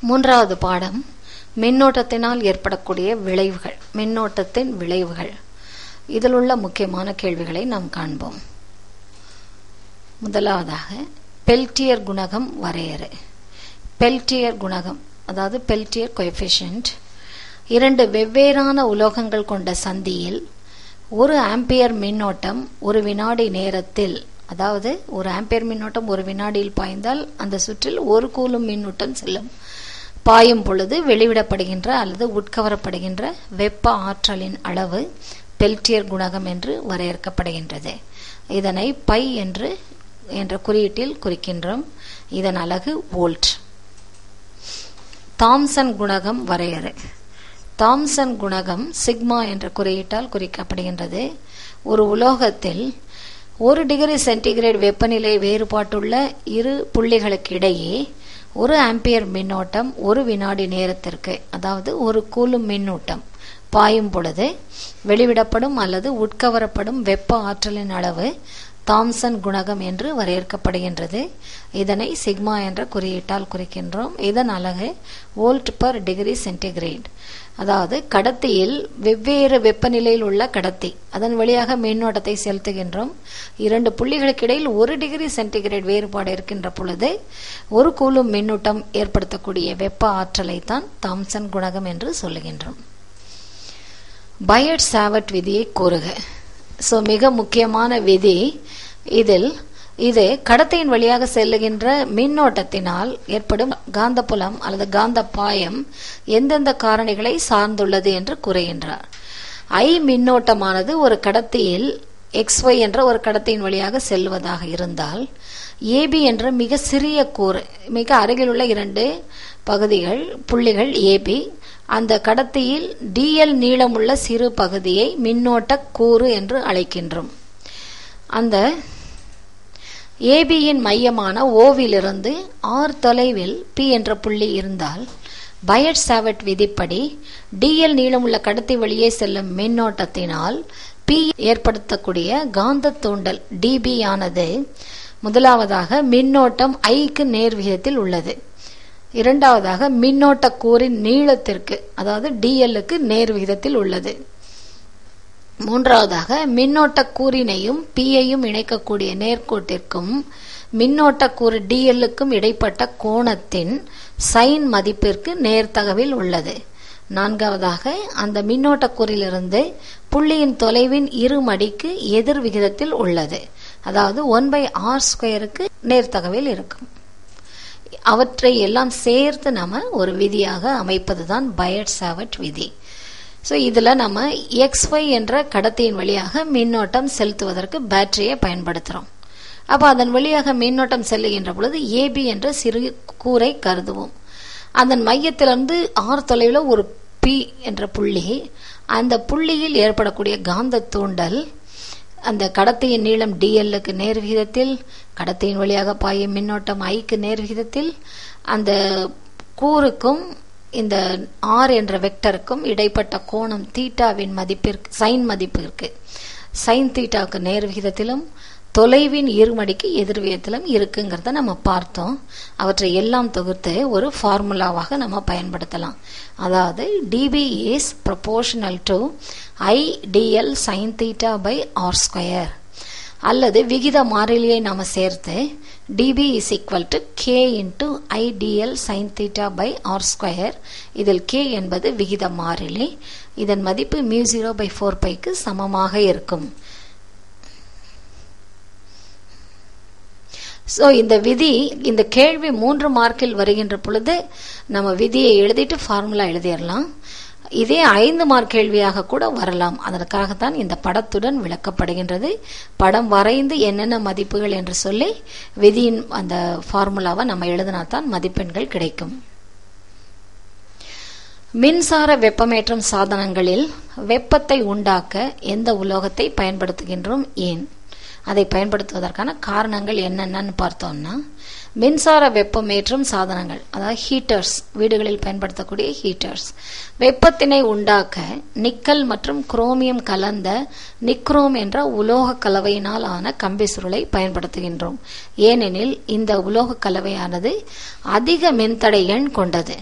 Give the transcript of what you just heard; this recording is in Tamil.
மூன்றாவது பாடம் மின்னோட்டத்தினால் ஏற்படக்கூடிய விளைவுகள். மின்னோட்டத்தின் விளைவுகள். இதில் உள்ள முக்கியமான கேள்விகளை நாம் காண்போம். முதலாவதாக பெல்டியர் குணகம் வரையறை. பெல்டியர் குணகம், அதாவது பெல்டியர் கோஎஃபிஷியன்ட், இரண்டு வெவ்வேறான உலோகங்கள் கொண்ட சந்தியில் 1 ஆம்பியர் மின்னோட்டம் ஒரு வினாடி நேரத்தில், அதாவது 1 ஆம்பியர் மின்னோட்டம் ஒரு வினாடியில் பாய்ந்தால் அந்த சுற்றில் 1 கூலும் மின்னூட்டம் செல்லும். பாயும் பொழுது வெளிவிடப்படுகின்ற அல்லது உட்கவரப்படுகின்ற வெப்ப ஆற்றலின் அளவு பெல்டியர் குணகம் என்று வரையறுக்கப்படுகின்றது. இதனை பை என்ற குறியீட்டில் குறிக்கின்றோம். இதன் அலகு வோல்ட். தாம்சன் குணகம் வரையறை. தாம்சன் குணகம் சிக்மா என்ற குறியீட்டால் குறிக்கப்படுகின்றது. ஒரு உலோகத்தில் 1 டிகிரி சென்டிகிரேட் வெப்பநிலை வேறுபாட்டுள்ள இரு புள்ளிகளுக்கு இடையே 1 ஆம்பியர் மின்னோட்டம் ஒரு வினாடி நேரத்திற்கு, அதாவது 1 கூலும் மின்னூட்டம் பாயும் பொழுது வெளிவிடப்படும் அல்லது உட்கவரப்படும் வெப்ப ஆற்றலின் அளவு தாம்சன் குணகம் என்று வரையறுக்கப்படுகின்றது. இதனை சிக்மா என்ற குறியீட்டால் குறிக்கின்றோம். இதன் அலகு வோல்ட் பர் டிகிரி சென்டிகிரேட். அதாவது கடத்தியில் வெவ்வேறு வெப்பநிலையில் உள்ள கடத்தி, அதன் வழியாக மின்னோட்டத்தை செலுத்துகின்றோம். 2 புள்ளிகளுக்கு இடையில் 1 டிகிரி சென்டிகிரேட் வேறுபாடு இருக்கின்ற பொழுது 1 கூலும் மின்னூட்டம் ஏற்படுத்தக்கூடிய வெப்ப ஆற்றலை தான் தாம்சன் குணகம் என்று சொல்லுகின்றோம். பயட் சாவர்ட் விதியை கூறுக. மிக முக்கியமான விதி. இது கடத்தியின் வழியாக செல்லுகின்ற மின்னோட்டத்தினால் ஏற்படும் காந்தப்புலம் அல்லது காந்த பாயம் எந்தெந்த காரணிகளை சார்ந்துள்ளது என்று கூறுகின்றார். I மின்னோட்டமானது ஒரு கடத்தியில் XY என்ற ஒரு கடத்தியின் வழியாக செல்வதாக இருந்தால் AB என்ற மிக சிறிய கூறு, மிக அருகில் உள்ள 2 புள்ளிகள் AB, அந்த கடத்தியில் dl நீளமுள்ள சிறு பகுதியை மின்னோட்ட கூறு என்று அழைக்கின்றோம். அந்த ABயின் மையமான Oவிலிருந்து R தொலைவில் P என்ற புள்ளி இருந்தால் பயட் சாவர்ட் விதிப்படி dl நீளமுள்ள கடத்தி வழியே செல்லும் மின்னோட்டத்தினால் P ஏற்படுத்தக்கூடிய காந்த தூண்டல் dB ஆனது முதலாவதாக மின்னோட்டம் Iக்கு நேர் விகிதத்தில் உள்ளது. இரண்டாவதாக மின்னோட்ட கூறின் நீளத்திற்கு, அதாவது dlக்கு நேர் விகிதத்தில் உள்ளது. மூன்றாவதாக மின்னோட்ட கூறினையும் Pயையும் இணைக்கக்கூடிய நேர்கோட்டிற்கும் மின்னோட்ட கூறு dlக்கும் இடைப்பட்ட கோணத்தின் சைன் மதிப்பிற்கு நேர்தகவில் உள்ளது. நான்காவதாக அந்த மின்னோட்ட கூறிலிருந்து புள்ளியின் தொலைவின் இருமடிக்கு எதிர் விகிதத்தில் உள்ளது. அதாவது 1/r²க்கு நேர்தகவில் இருக்கும். அவற்றை எல்லாம் சேர்த்து நம்ம ஒரு விதியாக அமைப்பதுதான் பயட் சாவர்ட் விதி. இதுல நம்ம XY என்ற கடத்தியின் வழியாக மின்னோட்டம் செலுத்துவதற்கு பேட்டரியை பயன்படுத்துறோம். அப்ப அதன் வழியாக மின்னோட்டம் செல்லுகின்ற பொழுது AB என்ற சிறு கூரை கருதுவோம். அதன் மையத்திலிருந்து R தொலைவில் ஒரு P என்ற புள்ளி, அந்த புள்ளியில் ஏற்படக்கூடிய காந்த தூண்டல் அந்த கடத்தியின் நீளம் dlக்கு நேர் விகிதத்தில், கடத்தியின் வழியாக பாயும் மின்னோட்டம் Iக்கு நேர் விகிதத்தில், அந்த கூறுக்கும் இந்த R என்ற வெக்டருக்கும் இடைப்பட்ட கோணம் தீட்டாவின் மதிப்பிற்கு, சைன் மதிப்பிற்கு, சைன் தீட்டாவுக்கு நேர் விகிதத்திலும் தொலைவின் இருமடிக்கு எதிர் விகிதத்திலும் இருக்குங்கிறத நம்ம பார்த்தோம். அவற்றை எல்லாம் தொகுத்து ஒரு ஃபார்முலாவாக நம்ம பயன்படுத்தலாம். அதாவது dB is proportional to I dl sin theta by r². அல்லது விகித மாறிலியை நாம சேர்த்து dB is equal to k into I dl sin theta by r². இதில் k என்பது விகித மாறிலி. இதன் மதிப்பு μ0/4πக்கு சமமாக இருக்கும். இந்த கேள்வி 3 மார்க்கில் வருகின்ற பொழுது நம்ம விதியை எழுதிட்டு ஃபார்முலா எழுதிடலாம். இதே 5 மார்க் கேள்வியாக கூட வரலாம். அதற்காகத்தான் இந்த படத்துடன் விளக்கப்படுகின்றது. படம் வரைந்து என்னென்ன மதிப்புகள் என்று சொல்லி விதியின் அந்த ஃபார்முலாவை நம்ம எழுதினால்தான் மதிப்பெண்கள் கிடைக்கும். மின்சார வெப்பமேற்றும் சாதனங்களில் வெப்பத்தை உண்டாக்க எந்த உலோகத்தை பயன்படுத்துகின்றோம், ஏன்? அதை பயன்படுத்துவதற்கான காரணங்கள் என்னென்னு பார்த்தோம்னா, மின்சார வெப்பமேற்றும் சாதனங்கள், அதாவது ஹீட்டர்ஸ், வீடுகளில் பயன்படுத்தக்கூடிய ஹீட்டர்ஸ், வெப்பத்தினை உண்டாக்க நிக்கல் மற்றும் குரோமியம் கலந்த நிக்ரோம் என்ற உலோக கலவையினால் ஆன கம்பி சுருளை பயன்படுத்துகின்றோம். ஏனெனில் இந்த உலோக கலவையானது அதிக மின்தடை எண் கொண்டது.